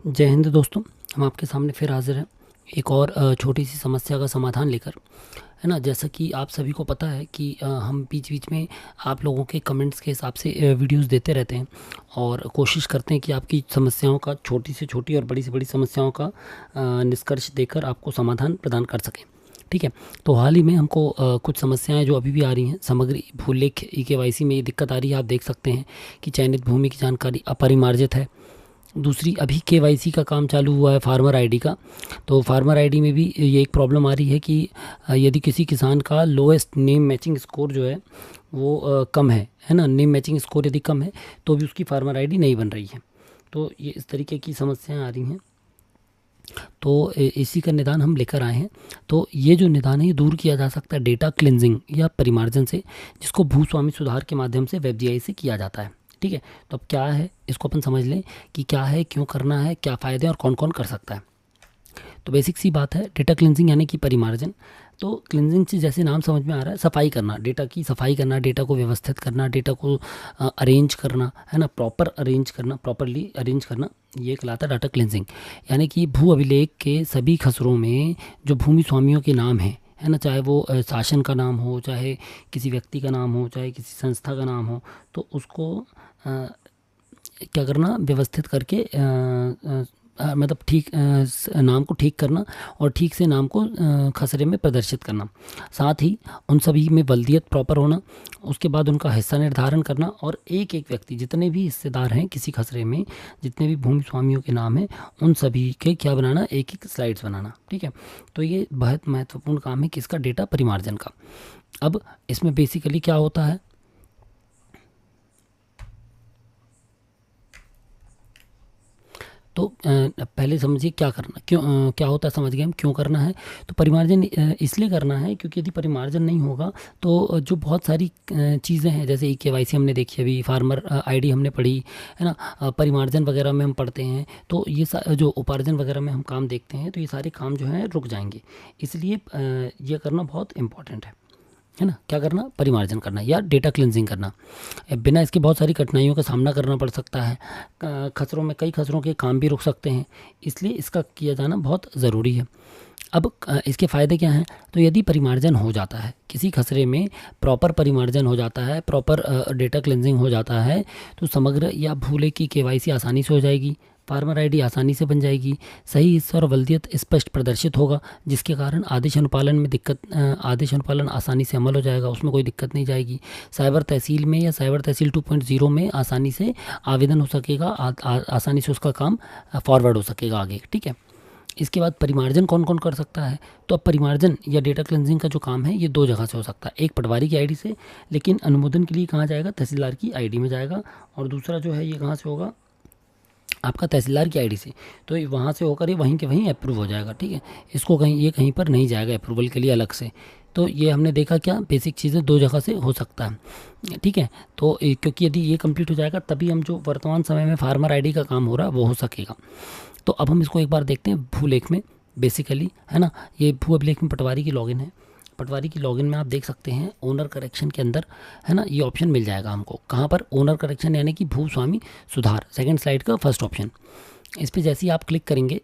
जय हिंद दोस्तों। हम आपके सामने फिर हाजिर हैं एक और छोटी सी समस्या का समाधान लेकर, है ना। जैसा कि आप सभी को पता है कि हम बीच बीच में आप लोगों के कमेंट्स के हिसाब से वीडियोस देते रहते हैं और कोशिश करते हैं कि आपकी समस्याओं का, छोटी से छोटी और बड़ी से बड़ी समस्याओं का निष्कर्ष देकर आपको समाधान प्रदान कर सकें। ठीक है। तो हाल ही में हमको कुछ समस्याएं जो अभी भी आ रही हैं, समग्र भूलेख ई-केवाईसी में ये दिक्कत आ रही है। आप देख सकते हैं कि चयनित भूमि की जानकारी अपरिमार्जित है। दूसरी, अभी केवाईसी का काम चालू हुआ है फार्मर आईडी का। तो फार्मर आईडी में भी ये एक प्रॉब्लम आ रही है कि यदि किसी किसान का लोएस्ट नेम मैचिंग स्कोर जो है वो कम है ना, नेम मैचिंग स्कोर यदि कम है तो भी उसकी फार्मर आईडी नहीं बन रही है। तो ये इस तरीके की समस्याएं आ रही हैं। तो इसी का निदान हम लेकर आए हैं। तो ये जो निदान है ये दूर किया जा सकता है डेटा क्लिनजिंग या परिमार्जन से, जिसको भूस्वामी सुधार के माध्यम से वेब जीआई से किया जाता है। ठीक है। तो अब क्या है, इसको अपन समझ लें कि क्या है, क्यों करना है, क्या फ़ायदे और कौन कौन कर सकता है। तो बेसिक सी बात है, डेटा क्लिनजिंग यानी कि परिमार्जन। तो क्लिनजिंग से जैसे नाम समझ में आ रहा है, सफाई करना, डेटा की सफाई करना, डेटा को व्यवस्थित करना, डेटा को अरेंज करना, है ना, प्रॉपर अरेंज करना, प्रॉपरली अरेंज करना, ये कहलाता है डाटा क्लिनजिंग। यानी कि भू अभिलेख के सभी खसरों में जो भूमि स्वामियों के नाम है ना, चाहे वो शासन का नाम हो, चाहे किसी व्यक्ति का नाम हो, चाहे किसी संस्था का नाम हो, तो उसको क्या करना, व्यवस्थित करके मतलब ठीक नाम को ठीक करना और ठीक से नाम को खसरे में प्रदर्शित करना। साथ ही उन सभी में बल्दियत प्रॉपर होना, उसके बाद उनका हिस्सा निर्धारण करना और एक एक व्यक्ति, जितने भी हिस्सेदार हैं किसी खसरे में, जितने भी भूमि स्वामियों के नाम हैं, उन सभी के क्या बनाना, एक एक स्लाइड्स बनाना। ठीक है। तो ये बहुत महत्वपूर्ण काम है किसका, डेटा परिमार्जन का। अब इसमें बेसिकली क्या होता है, तो पहले समझिए क्या करना, क्यों क्या होता है, समझ गए हम क्यों करना है। तो परिमार्जन इसलिए करना है क्योंकि यदि परिमार्जन नहीं होगा तो जो बहुत सारी चीज़ें हैं, जैसे ई-केवाईसी हमने देखी, अभी फार्मर आईडी हमने पढ़ी, है ना, परिमार्जन वगैरह में हम पढ़ते हैं, तो ये जो उपार्जन वगैरह में हम काम देखते हैं, तो ये सारे काम जो हैं रुक जाएंगे। इसलिए ये करना बहुत इंपॉर्टेंट है ना। क्या करना, परिमार्जन करना या डेटा क्लिनजिंग करना। बिना इसके बहुत सारी कठिनाइयों का सामना करना पड़ सकता है। खसरों में कई खसरों के काम भी रुक सकते हैं, इसलिए इसका किया जाना बहुत ज़रूरी है। अब इसके फ़ायदे क्या हैं, तो यदि परिमार्जन हो जाता है किसी खसरे में, प्रॉपर परिमार्जन हो जाता है, प्रॉपर डेटा क्लिनजिंग हो जाता है, तो समग्र या भूले की केवाईसी आसानी से हो जाएगी, फार्मर आईडी आसानी से बन जाएगी, सही हिस्सा और बल्दियत स्पष्ट प्रदर्शित होगा, जिसके कारण आदेश अनुपालन में आदेश अनुपालन आसानी से अमल हो जाएगा, उसमें कोई दिक्कत नहीं जाएगी। साइबर तहसील में या साइबर तहसील 2.0 में आसानी से आवेदन हो सकेगा, आसानी से उसका काम फॉरवर्ड हो सकेगा आगे। ठीक है। इसके बाद परिमार्जन कौन कौन कर सकता है, तो अब परिमार्जन या डेटा क्लिनजिंग का जो काम है ये दो जगह से हो सकता है। एक पटवारी की आईडी से, लेकिन अनुमोदन के लिए कहाँ जाएगा, तहसीलदार की आईडी में जाएगा। और दूसरा जो है ये कहाँ से होगा, आपका तहसीलदार की आईडी से। तो वहाँ से होकर ये वहीं के वहीं अप्रूव हो जाएगा। ठीक है। इसको कहीं, ये कहीं पर नहीं जाएगा अप्रूवल के लिए अलग से। तो ये हमने देखा क्या, बेसिक चीज़ें दो जगह से हो सकता है। ठीक है। तो क्योंकि यदि ये कंप्लीट हो जाएगा तभी हम जो वर्तमान समय में फार्मर आईडी का काम हो रहा है वो हो सकेगा। तो अब हम इसको एक बार देखते हैं भूलेख में, बेसिकली, है ना। ये भू अभिलेख में पटवारी की लॉगिन है। पटवारी की लॉगिन में आप देख सकते हैं ओनर करेक्शन के अंदर, है ना, ये ऑप्शन मिल जाएगा हमको। कहाँ पर, ओनर करेक्शन यानी कि भूस्वामी सुधार, सेकंड स्लाइड का फर्स्ट ऑप्शन। इस पर जैसे ही आप क्लिक करेंगे,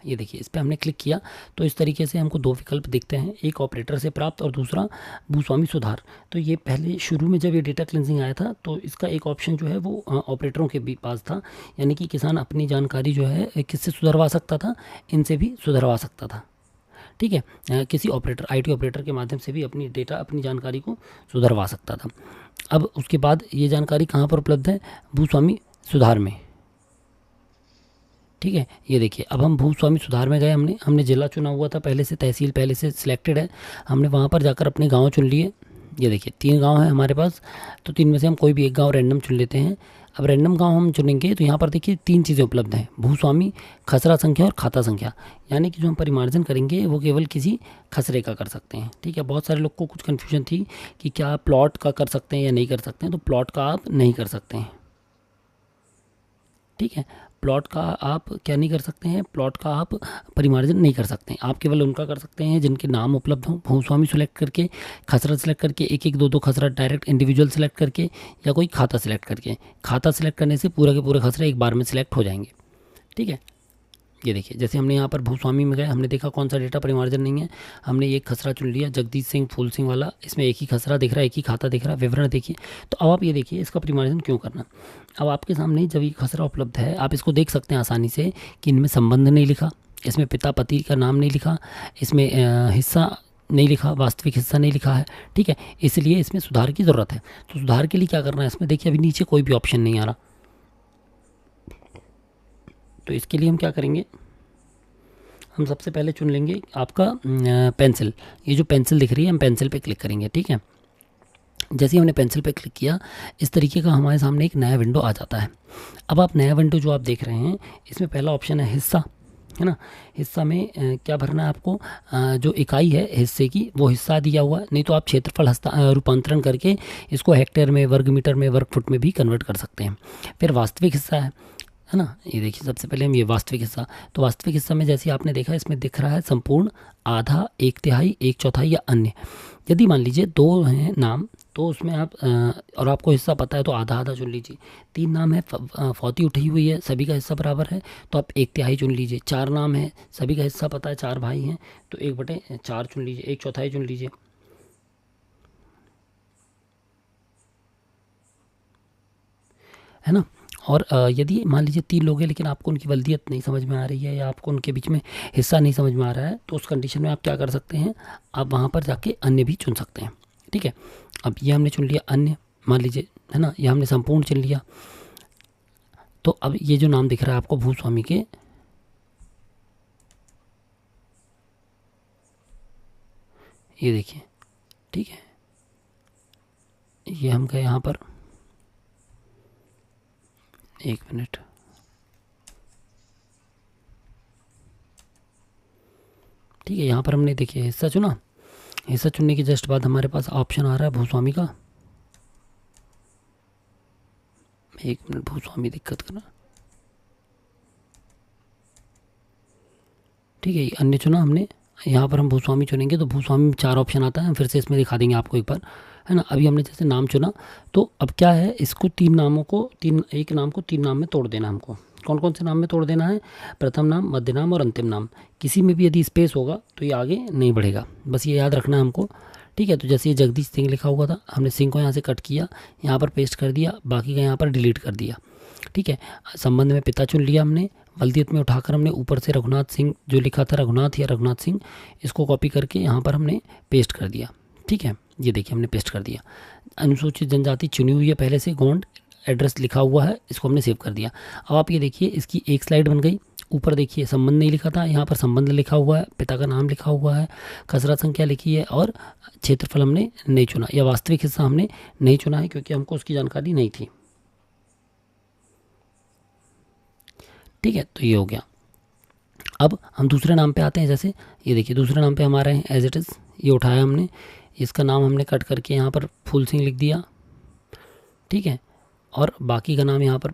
ये देखिए इस पर हमने क्लिक किया तो इस तरीके से हमको दो विकल्प दिखते हैं, एक ऑपरेटर से प्राप्त और दूसरा भूस्वामी सुधार। तो ये पहले शुरू में जब ये डेटा क्लिनजिंग आया था तो इसका एक ऑप्शन जो है वो ऑपरेटरों के भी पास था, यानी कि किसान अपनी जानकारी जो है किससे सुधरवा सकता था, इनसे भी सुधरवा सकता था। ठीक है। किसी ऑपरेटर, आईटी ऑपरेटर के माध्यम से भी अपनी डेटा, अपनी जानकारी को सुधरवा सकता था। अब उसके बाद ये जानकारी कहाँ पर उपलब्ध है, भूस्वामी सुधार में। ठीक है। ये देखिए अब हम भूस्वामी सुधार में गए, हमने जिला चुना हुआ था पहले से, तहसील पहले से सिलेक्टेड है, हमने वहाँ पर जाकर अपने गांव चुन लिए। ये देखिए 3 गांव हैं हमारे पास, तो 3 में से हम कोई भी एक गांव रैंडम चुन लेते हैं। अब रैंडम गांव हम चुनेंगे तो यहाँ पर देखिए 3 चीज़ें उपलब्ध हैं, भूस्वामी, खसरा संख्या और खाता संख्या। यानी कि जो हम परिमार्जन करेंगे वो केवल किसी खसरे का कर सकते हैं। ठीक है। बहुत सारे लोग को कुछ कन्फ्यूजन थी कि क्या प्लॉट का कर सकते हैं या नहीं कर सकते हैं, तो प्लॉट का आप नहीं कर सकते हैं। ठीक है। प्लॉट का आप क्या नहीं कर सकते हैं, प्लॉट का आप परिमार्जन नहीं कर सकते हैं। आप केवल उनका कर सकते हैं जिनके नाम उपलब्ध हों, भूस्वामी सेलेक्ट करके, खसरा सेलेक्ट करके, एक एक दो दो खसरा डायरेक्ट इंडिविजुअल सेलेक्ट करके, या कोई खाता सेलेक्ट करके। खाता सेलेक्ट करने से पूरे के पूरे खसरे एक बार में सिलेक्ट हो जाएंगे। ठीक है। ये देखिए, जैसे हमने यहाँ पर भूस्वामी में गए, हमने देखा कौन सा डेटा परिमार्जन नहीं है, हमने एक खसरा चुन लिया, जगदीश सिंह फूल सिंह वाला, इसमें एक ही खसरा दिख रहा है, एक ही खाता दिख रहा है, विवरण देखिए। तो अब आप ये देखिए इसका परिमार्जन क्यों करना। अब आपके सामने जब ये खसरा उपलब्ध है, आप इसको देख सकते हैं आसानी से कि इनमें संबंध नहीं लिखा, इसमें पिता पति का नाम नहीं लिखा, इसमें हिस्सा नहीं लिखा, वास्तविक हिस्सा नहीं लिखा है, ठीक है। इसलिए इसमें सुधार की ज़रूरत है। तो सुधार के लिए क्या करना है इसमें, देखिए अभी नीचे कोई भी ऑप्शन नहीं आ रहा, तो इसके लिए हम क्या करेंगे, हम सबसे पहले चुन लेंगे आपका पेंसिल। ये जो पेंसिल दिख रही है, हम पेंसिल पे क्लिक करेंगे, ठीक है। जैसे ही हमने पेंसिल पे क्लिक किया, इस तरीके का हमारे सामने एक नया विंडो आ जाता है। अब आप नया विंडो जो आप देख रहे हैं, इसमें पहला ऑप्शन है हिस्सा, है ना। हिस्सा में क्या भरना है आपको, जो इकाई है हिस्से की वो हिस्सा दिया हुआ है, नहीं तो आप क्षेत्रफल रूपांतरण करके इसको हेक्टेयर में, वर्ग मीटर में, वर्ग फुट में भी कन्वर्ट कर सकते हैं। फिर वास्तविक हिस्सा है ना। ये देखिए सबसे पहले हम ये वास्तविक हिस्सा, तो वास्तविक हिस्सा में जैसे आपने देखा इसमें दिख रहा है संपूर्ण, आधा, एक तिहाई, एक चौथाई या अन्य। यदि मान लीजिए 2 हैं नाम, तो उसमें आप और आपको हिस्सा पता है तो आधा आधा चुन लीजिए। 3 नाम है, फौती उठी हुई है, सभी का हिस्सा बराबर है, तो आप एक तिहाई चुन लीजिए। 4 नाम है, सभी का हिस्सा पता है, 4 भाई हैं, तो 1/4 चुन लीजिए, एक चौथाई चुन लीजिए, है ना। और यदि मान लीजिए 3 लोग हैं लेकिन आपको उनकी वल्दियत नहीं समझ में आ रही है, या आपको उनके बीच में हिस्सा नहीं समझ में आ रहा है, तो उस कंडीशन में आप क्या कर सकते हैं, आप वहाँ पर जाके अन्य भी चुन सकते हैं, ठीक है। अब ये हमने चुन लिया अन्य, मान लीजिए, है ना, ये हमने संपूर्ण चुन लिया। तो अब ये जो नाम दिख रहा है आपको भूस्वामी के, ये देखिए, ठीक है, ये हम गए यहाँ पर, एक मिनट, ठीक है, यहाँ पर हमने देखिए हिस्सा चुना। हिस्सा चुनने के जस्ट बाद हमारे पास ऑप्शन आ रहा है भूस्वामी का, एक मिनट, भूस्वामी दिक्कत करना, ठीक है। अन्य चुना हमने, यहाँ पर हम भूस्वामी चुनेंगे तो भूस्वामी में 4 ऑप्शन आता है, हम फिर से इसमें दिखा देंगे आपको एक बार, है ना। अभी हमने जैसे नाम चुना, तो अब क्या है, इसको 3 नामों को, एक नाम को 3 नाम में तोड़ देना हमको। कौन कौन से नाम में तोड़ देना है, प्रथम नाम, मध्य नाम और अंतिम नाम। किसी में भी यदि स्पेस होगा तो ये आगे नहीं बढ़ेगा, बस ये याद रखना है हमको, ठीक है। तो जैसे ये जगदीश सिंह लिखा हुआ था, हमने सिंह को यहाँ से कट किया, यहाँ पर पेस्ट कर दिया, बाकी का यहाँ पर डिलीट कर दिया, ठीक है। संबंध में पिता चुन लिया हमने, वल्दियत में उठाकर हमने ऊपर से रघुनाथ सिंह जो लिखा था, रघुनाथ या रघुनाथ सिंह, इसको कॉपी करके यहाँ पर हमने पेस्ट कर दिया, ठीक है। ये देखिए हमने पेस्ट कर दिया। अनुसूचित जनजाति चुनी हुई है पहले से, गोंड एड्रेस लिखा हुआ है, इसको हमने सेव कर दिया। अब आप ये देखिए इसकी एक स्लाइड बन गई। ऊपर देखिए संबंध नहीं लिखा था, यहाँ पर संबंध लिखा हुआ है, पिता का नाम लिखा हुआ है, खसरा संख्या लिखी है, और क्षेत्रफल हमने नहीं चुना, या वास्तविक हिस्सा हमने नहीं चुना है क्योंकि हमको उसकी जानकारी नहीं थी, ठीक है। तो ये हो गया। अब हम दूसरे नाम पे आते हैं, जैसे ये देखिए दूसरे नाम पे हम आ रहे हैं, एज इट इज़ ये उठाया हमने, इसका नाम हमने कट करके यहाँ पर फूल सिंह लिख दिया, ठीक है। और बाकी का नाम यहाँ पर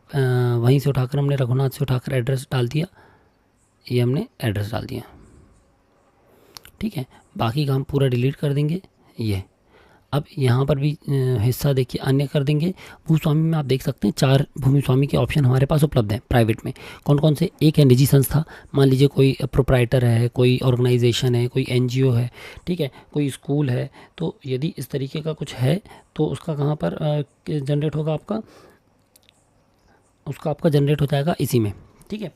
वहीं से उठाकर हमने रघुनाथ से उठाकर एड्रेस डाल दिया, ये हमने एड्रेस डाल दिया, ठीक है। बाकी का हम पूरा डिलीट कर देंगे ये। अब यहाँ पर भी हिस्सा देखिए अन्य कर देंगे। भूस्वामी में आप देख सकते हैं 4 भूमि स्वामी के ऑप्शन हमारे पास उपलब्ध हैं प्राइवेट में। कौन कौन से, एक है निजी संस्था, मान लीजिए कोई प्रोप्राइटर है, कोई ऑर्गेनाइजेशन है, कोई एनजीओ है, ठीक है, कोई स्कूल है। तो यदि इस तरीके का कुछ है तो उसका कहाँ पर जनरेट होगा, आपका जनरेट हो जाएगा इसी में, ठीक है।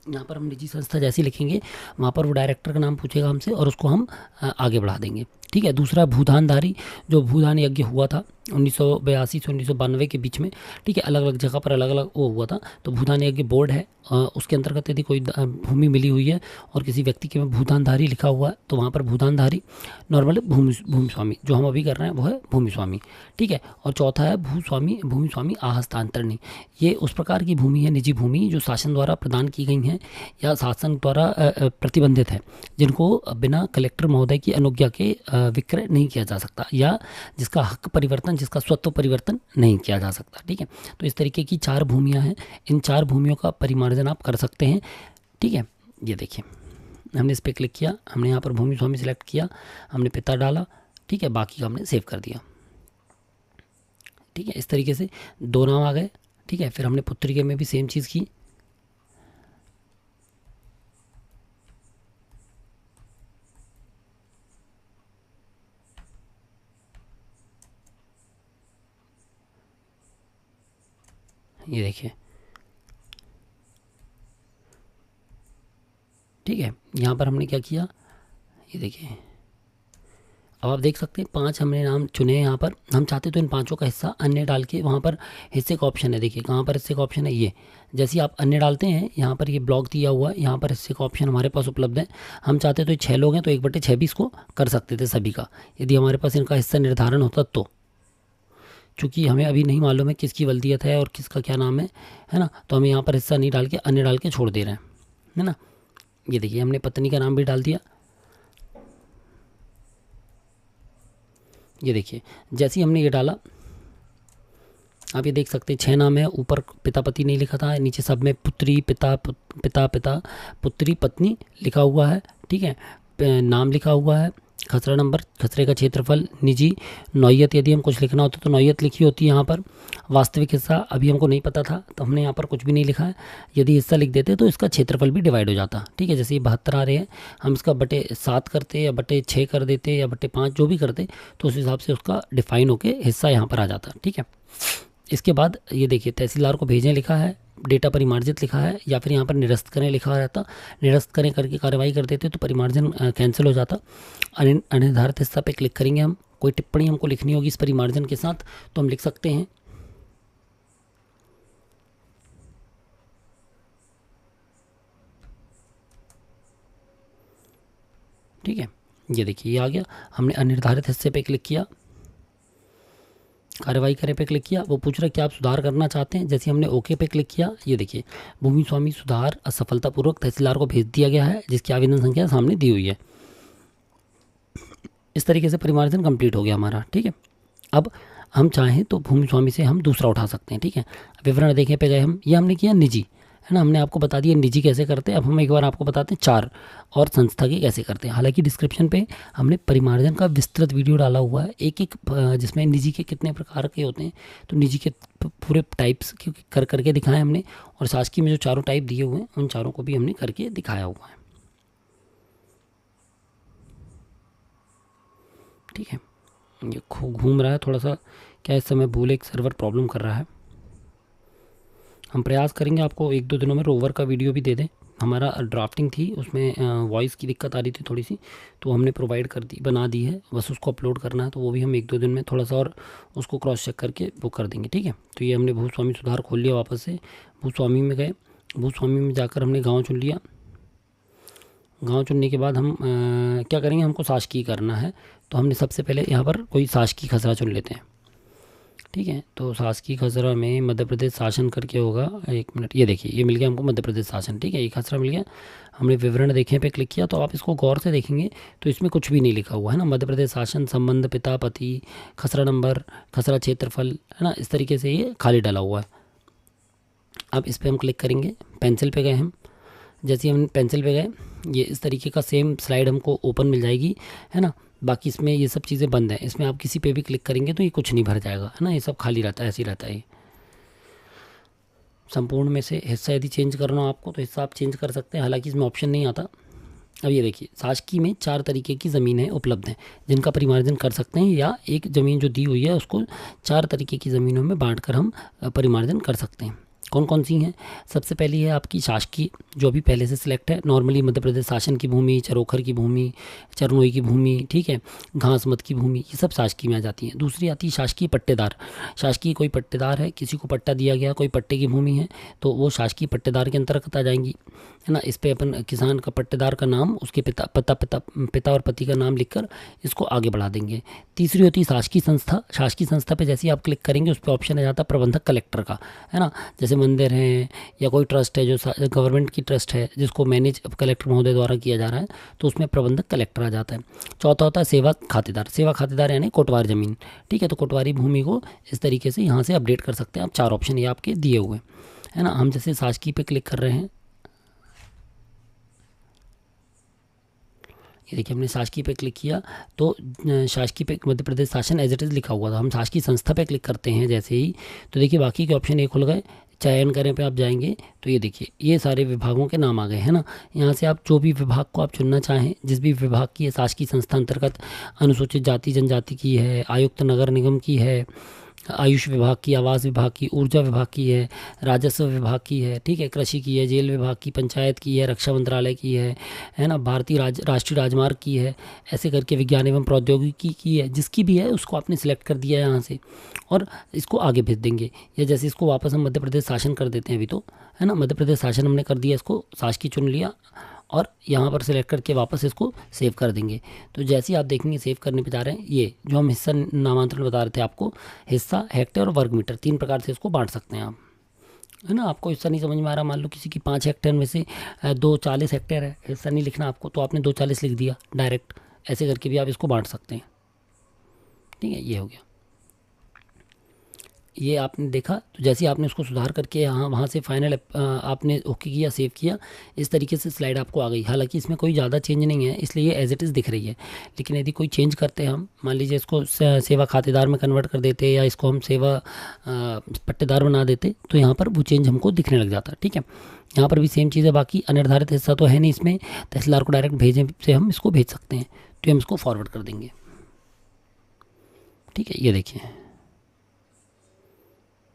यहाँ पर हम निजी संस्था जैसी लिखेंगे, वहाँ पर वो डायरेक्टर का नाम पूछेगा हमसे और उसको हम आगे बढ़ा देंगे, ठीक है। दूसरा भूदानधारी, जो भूदान यज्ञ हुआ था 1982 से 1992 के बीच में, ठीक है, अलग अलग जगह पर अलग अलग वो हुआ था। तो भूदान यज्ञ बोर्ड है, उसके अंतर्गत यदि कोई भूमि मिली हुई है और किसी व्यक्ति के में भूदानधारी लिखा हुआ है तो वहाँ पर भूदानधारी। नॉर्मल भूमि स्वामी जो हम अभी कर रहे हैं वो है भूमि स्वामी, ठीक है। और चौथा है भूमि स्वामी आहस्तांतरणी। ये उस प्रकार की भूमि है, निजी भूमि, जो शासन द्वारा प्रदान की गई हैं या शासन द्वारा प्रतिबंधित है, जिनको बिना कलेक्टर महोदय की अनुज्ञा के विक्रय नहीं किया जा सकता, या जिसका हक परिवर्तन, जिसका स्वत्व परिवर्तन नहीं किया जा सकता, ठीक है। तो इस तरीके की 4 भूमियां हैं, इन 4 भूमियों का परिमार्जन आप कर सकते हैं, ठीक है। ये देखिए हमने इस पर क्लिक किया, हमने यहाँ पर भूमि स्वामी सिलेक्ट किया, हमने पिता डाला, ठीक है, बाकी का हमने सेव कर दिया, ठीक है। इस तरीके से 2 नाम आ गए, ठीक है। फिर हमने पुत्रिका में भी सेम चीज़ की, ये देखिए, ठीक है। यहाँ पर हमने क्या किया, ये देखिए, अब आप देख सकते हैं 5 हमने नाम चुने हैं। यहाँ पर हम चाहते तो इन 5 का हिस्सा अन्य डाल के, वहाँ पर हिस्से का ऑप्शन है, देखिए कहाँ पर हिस्से का ऑप्शन है, ये जैसे ही आप अन्य डालते हैं यहाँ पर ये ब्लॉक दिया हुआ है, यहाँ पर हिस्से का ऑप्शन हमारे पास उपलब्ध है। हम चाहते तो 6 लोग हैं तो 1/6 भी इसको कर सकते थे सभी का, यदि हमारे पास इनका हिस्सा निर्धारण होता तो। चूँकि हमें अभी नहीं मालूम है किसकी वल्दियत है और किसका क्या नाम है ना, तो हमें यहाँ पर हिस्सा नहीं डाल के अन्य डाल के छोड़ दे रहे हैं, है ना। ये देखिए हमने पत्नी का नाम भी डाल दिया। ये देखिए जैसे ही हमने ये डाला, आप ये देख सकते हैं 6 नाम है, ऊपर पिता पति नहीं लिखा था, नीचे सब में पुत्री पिता पिता पिता पुत्री पत्नी लिखा हुआ है, ठीक है। नाम लिखा हुआ है, खसरा नंबर, खसरे का क्षेत्रफल, निजी, नौयत, यदि हम कुछ लिखना होता तो नौयत लिखी होती है यहाँ पर। वास्तविक हिस्सा अभी हमको नहीं पता था तो हमने यहाँ पर कुछ भी नहीं लिखा है। यदि हिस्सा लिख देते तो इसका क्षेत्रफल भी डिवाइड हो जाता, ठीक है। जैसे ये 72 आ रहे हैं, हम इसका बटे 7 करते या बटे 6 कर देते या बटे 5 जो भी करते, तो उस हिसाब से उसका डिफाइन होके हिस्सा यहाँ पर आ जाता, ठीक है। इसके बाद ये देखिए तहसीलदार को भेजें लिखा है, डेटा परिमार्जित लिखा है, या फिर यहाँ पर निरस्त करें लिखा रहता, निरस्त करें करके कार्रवाई कर देते तो परिमार्जन कैंसिल हो जाता। अनिर्धारित हिस्सा पे क्लिक करेंगे हम, कोई टिप्पणी हमको लिखनी होगी इस परिमार्जन के साथ तो हम लिख सकते हैं। ठीक है, ये देखिए ये आ गया। हमने अनिर्धारित हिस्से पे क्लिक किया, कार्रवाई करें पे क्लिक किया, वो पूछ रहा है कि आप सुधार करना चाहते हैं। जैसे हमने ओके पे क्लिक किया, ये देखिए भूमि स्वामी सुधार असफलतापूर्वक तहसीलदार को भेज दिया गया है, जिसकी आवेदन संख्या सामने दी हुई है। इस तरीके से परिमार्जन कंप्लीट हो गया हमारा, ठीक है। अब हम चाहें तो भूमि स्वामी से हम दूसरा उठा सकते हैं, ठीक है। विवरण देखें पे गए हम, ये हमने किया निजी, है ना, हमने आपको बता दिया निजी कैसे करते हैं। अब हम एक बार आपको बताते हैं 4 और संस्था की कैसे करते हैं। हालांकि डिस्क्रिप्शन पे हमने परिमार्जन का विस्तृत वीडियो डाला हुआ है, एक एक जिसमें निजी के कितने प्रकार के होते हैं, तो निजी के पूरे टाइप्स कर करके दिखाए हमने, और शासकीय में जो 4 टाइप दिए हुए हैं उन 4 को भी हमने करके दिखाया हुआ है, ठीक है। ये घूम रहा है थोड़ा सा, क्या इस समय भूल एक सर्वर प्रॉब्लम कर रहा है। हम प्रयास करेंगे आपको 1-2 दिनों में रोवर का वीडियो भी दे दें। हमारा ड्राफ्टिंग थी, उसमें वॉइस की दिक्कत आ रही थी थोड़ी सी, तो हमने प्रोवाइड कर दी, बना दी है, बस उसको अपलोड करना है। तो वो भी हम 1-2 दिन में थोड़ा सा और उसको क्रॉस चेक करके वो कर देंगे, ठीक है। तो ये हमने भूस्वामी सुधार खोल लिया, वापस से भूस्वामी में गए, भूस्वामी में जाकर हमने गाँव चुन लिया। गाँव चुनने के बाद हम क्या करेंगे, हमको शासकीय करना है, तो हमने सबसे पहले यहाँ पर कोई शासकीय खसरा चुन लेते हैं, ठीक है। तो शासकीय खसरा में मध्य प्रदेश शासन करके होगा, 1 मिनट, ये देखिए ये मिल गया हमको मध्य प्रदेश शासन, ठीक है, ये खसरा मिल गया। हमने विवरण देखें पे क्लिक किया, तो आप इसको गौर से देखेंगे तो इसमें कुछ भी नहीं लिखा हुआ है ना, मध्य प्रदेश शासन, संबंध, पिता पति, खसरा नंबर, खसरा क्षेत्रफल, है ना, इस तरीके से ये खाली डाला हुआ है। अब इस पर हम क्लिक करेंगे, पेंसिल पे गए हम, जैसे हम पेंसिल पे गए ये इस तरीके का सेम स्लाइड हमको ओपन मिल जाएगी, है ना। बाकी इसमें ये सब चीज़ें बंद हैं, इसमें आप किसी पे भी क्लिक करेंगे तो ये कुछ नहीं भर जाएगा, है ना, ये सब खाली रहता है, ऐसे ही रहता है। संपूर्ण में से हिस्सा यदि चेंज करना हो आपको तो हिस्सा आप चेंज कर सकते हैं, हालांकि इसमें ऑप्शन नहीं आता। अब ये देखिए शासकीय में 4 तरीके की ज़मीनें उपलब्ध हैं जिनका परिमार्जन कर सकते हैं, या एक ज़मीन जो दी हुई है उसको 4 तरीके की ज़मीनों में बांट कर हम परिमार्जन कर सकते हैं। कौन कौन सी हैं, सबसे पहली है आपकी शासकीय, जो अभी पहले से सिलेक्ट है, नॉर्मली मध्य प्रदेश शासन की भूमि, चरोखर की भूमि, चरनोई की भूमि, ठीक है, घास मत की भूमि, ये सब शासकीय में आ जाती हैं। दूसरी आती है शासकीय पट्टेदार, शासकीय कोई पट्टेदार है, किसी को पट्टा दिया गया, कोई पट्टे की भूमि है, तो वो शासकीय पट्टेदार के अंतर्गत आ जाएंगी, है ना। इस पे अपन किसान का पट्टेदार का नाम, उसके पिता और पति का नाम लिखकर इसको आगे बढ़ा देंगे। तीसरी होती है शासकीय संस्था, शासकीय संस्था पे जैसे ही आप क्लिक करेंगे उस पर ऑप्शन आ जाता है प्रबंधक कलेक्टर का, है ना। जैसे मंदिर हैं या कोई ट्रस्ट है जो गवर्नमेंट की ट्रस्ट है जिसको मैनेज कलेक्टर महोदय द्वारा किया जा रहा है, तो उसमें प्रबंधक कलेक्टर आ जाता है। चौथा होता है सेवा खातेदार, सेवा खातेदार यानी कोटवार ज़मीन, ठीक है, तो कोटवारी भूमि को इस तरीके से यहाँ से अपडेट कर सकते हैं आप। 4 ऑप्शन ये आपके दिए हुए, है ना। हम जैसे शासकीय पे क्लिक कर रहे हैं, ये देखिए हमने शासकीय पे क्लिक किया तो शासकीय पे मध्य प्रदेश शासन एज इट इज़ लिखा हुआ था। हम शासकीय संस्था पे क्लिक करते हैं जैसे ही, तो देखिए बाकी के ऑप्शन एक खुल गए, चयन करें पे आप जाएंगे तो ये देखिए ये सारे विभागों के नाम आ गए, है ना। यहाँ से आप जो भी विभाग को आप चुनना चाहें, जिस भी विभाग की शासकीय संस्था अंतर्गत अनुसूचित जाति जनजाति की है, आयुक्त नगर निगम की है, आयुष विभाग की, आवास विभाग की, ऊर्जा विभाग की है, राजस्व विभाग की है, ठीक है, कृषि की है, जेल विभाग की, पंचायत की है, रक्षा मंत्रालय की है ना, भारतीय राष्ट्रीय राजमार्ग की है, ऐसे करके विज्ञान एवं प्रौद्योगिकी की है, जिसकी भी है उसको आपने सिलेक्ट कर दिया है यहाँ से और इसको आगे भेज देंगे। या जैसे इसको वापस हम मध्य प्रदेश शासन कर देते हैं अभी तो, है ना, मध्य प्रदेश शासन हमने कर दिया, इसको शासकीय चुन लिया और यहाँ पर सिलेक्ट करके वापस इसको सेव कर देंगे। तो जैसे ही आप देखेंगे सेव करने पे जा रहे हैं, ये जो हम हिस्सा नामांतरण बता रहे थे आपको, हिस्सा, हेक्टेयर और वर्ग मीटर, 3 प्रकार से इसको बांट सकते हैं आप, है ना। आपको हिस्सा नहीं समझ में आ रहा, मान लो किसी की 5 हेक्टेयर में से 2 40 हेक्टेयर है, हिस्सा नहीं लिखना आपको, तो आपने 2 40 लिख दिया डायरेक्ट, ऐसे करके भी आप इसको बांट सकते हैं, ठीक है। ये हो गया, ये आपने देखा। तो जैसे ही आपने उसको सुधार करके यहाँ वहाँ से फाइनल आपने ओके किया, सेव किया, इस तरीके से स्लाइड आपको आ गई। हालांकि इसमें कोई ज़्यादा चेंज नहीं है, इसलिए ये एज इट इज़ दिख रही है। लेकिन यदि कोई चेंज करते हैं हम, मान लीजिए इसको सेवा खातेदार में कन्वर्ट कर देते या इसको हम सेवा पट्टेदार बना देते, तो यहाँ पर वो चेंज हमको दिखने लग जाता, ठीक है। यहाँ पर भी सेम चीज़ है, बाकी अनिर्धारित हिस्सा तो है नहीं इसमें, तहसीलदार को डायरेक्ट भेजने से हम इसको भेज सकते हैं, तो हम इसको फॉरवर्ड कर देंगे, ठीक है। ये देखिए,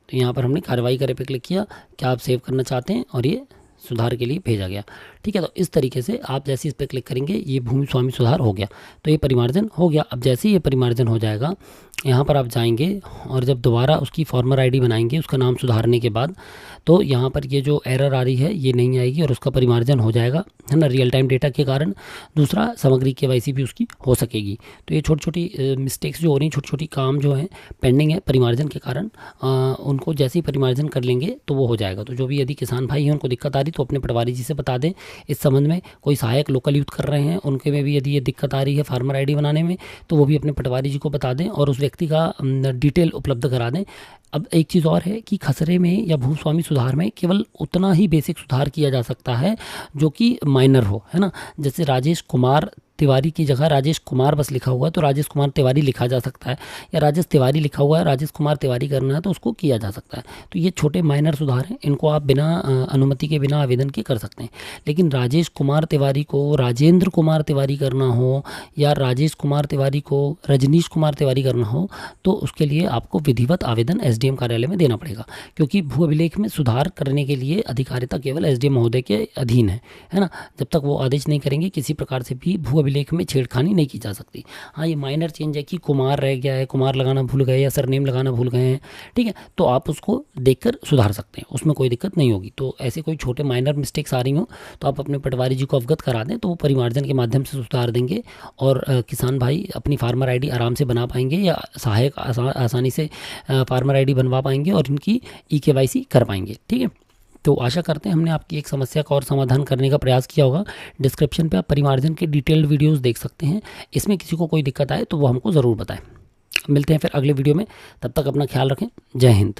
तो यहाँ पर हमने कार्रवाई करे पे क्लिक किया, क्या आप सेव करना चाहते हैं, और ये सुधार के लिए भेजा गया, ठीक है। तो इस तरीके से आप जैसे इस पर क्लिक करेंगे, ये भूमि स्वामी सुधार हो गया, तो ये परिमार्जन हो गया। अब जैसे ही ये परिमार्जन हो जाएगा, यहाँ पर आप जाएंगे और जब दोबारा उसकी फॉर्मर आईडी बनाएंगे उसका नाम सुधारने के बाद, तो यहाँ पर ये जो एरर आ रही है ये नहीं आएगी और उसका परिमार्जन हो जाएगा, है ना, रियल टाइम डेटा के कारण। दूसरा, समग्री केवाईसी भी उसकी हो सकेगी। तो ये छोटी छोटी मिस्टेक्स जो हो रही हैं, छोटी छोटी काम जो हैं पेंडिंग है परिमार्जन के कारण, उनको जैसे ही परिमार्जन कर लेंगे तो वो हो जाएगा। तो जो भी यदि किसान भाई हैं उनको दिक्कत आ रही तो अपने पटवारी जी से बता दें इस संबंध में। कोई सहायक लोकल यूथ कर रहे हैं, उनके में भी यदि ये दिक्कत आ रही है फार्मर आईडी बनाने में, तो वो भी अपने पटवारी जी को बता दें और उस व्यक्ति का डिटेल उपलब्ध करा दें। अब एक चीज़ और है कि खसरे में या भूस्वामी सुधार में केवल उतना ही बेसिक सुधार किया जा सकता है जो कि माइनर हो, है ना। जैसे राजेश कुमार तिवारी की जगह राजेश कुमार बस लिखा हुआ है तो राजेश कुमार तिवारी लिखा जा सकता है, या राजेश तिवारी लिखा हुआ है राजेश कुमार तिवारी करना है तो उसको किया जा सकता है। तो ये छोटे माइनर सुधार हैं, इनको आप बिना अनुमति के, बिना आवेदन के कर सकते हैं। लेकिन राजेश कुमार तिवारी को राजेंद्र कुमार तिवारी करना हो या राजेश कुमार तिवारी को रजनीश कुमार तिवारी करना हो, तो उसके लिए आपको विधिवत आवेदन एसडीएम कार्यालय में देना पड़ेगा, क्योंकि भू अभिलेख में सुधार करने के लिए अधिकारिता केवल एसडीएम महोदय के अधीन है ना। जब तक वो आदेश नहीं करेंगे किसी प्रकार से भी भू अभिलेख में छेड़खानी नहीं की जा सकती। हाँ, ये माइनर चेंज है कि कुमार रह गया है, कुमार लगाना भूल गए या सरनेम लगाना भूल गए हैं, ठीक है, तो आप उसको देखकर सुधार सकते हैं, उसमें कोई दिक्कत नहीं होगी। तो ऐसे कोई छोटे माइनर मिस्टेक्स आ रही हो तो आप अपने पटवारी जी को अवगत करा दें, तो वो परिमार्जन के माध्यम से सुधार देंगे और किसान भाई अपनी फार्मर आईडी आराम से बना पाएंगे या सहायक आसानी से फार्मर आईडी बनवा पाएंगे और इनकी ई-केवाईसी कर पाएंगे, ठीक है। तो आशा करते हैं हमने आपकी एक समस्या का और समाधान करने का प्रयास किया होगा। डिस्क्रिप्शन पे आप परिमार्जन के डिटेल्ड वीडियोस देख सकते हैं। इसमें किसी को कोई दिक्कत आए तो वो हमको ज़रूर बताएं। मिलते हैं फिर अगले वीडियो में, तब तक अपना ख्याल रखें। जय हिंद।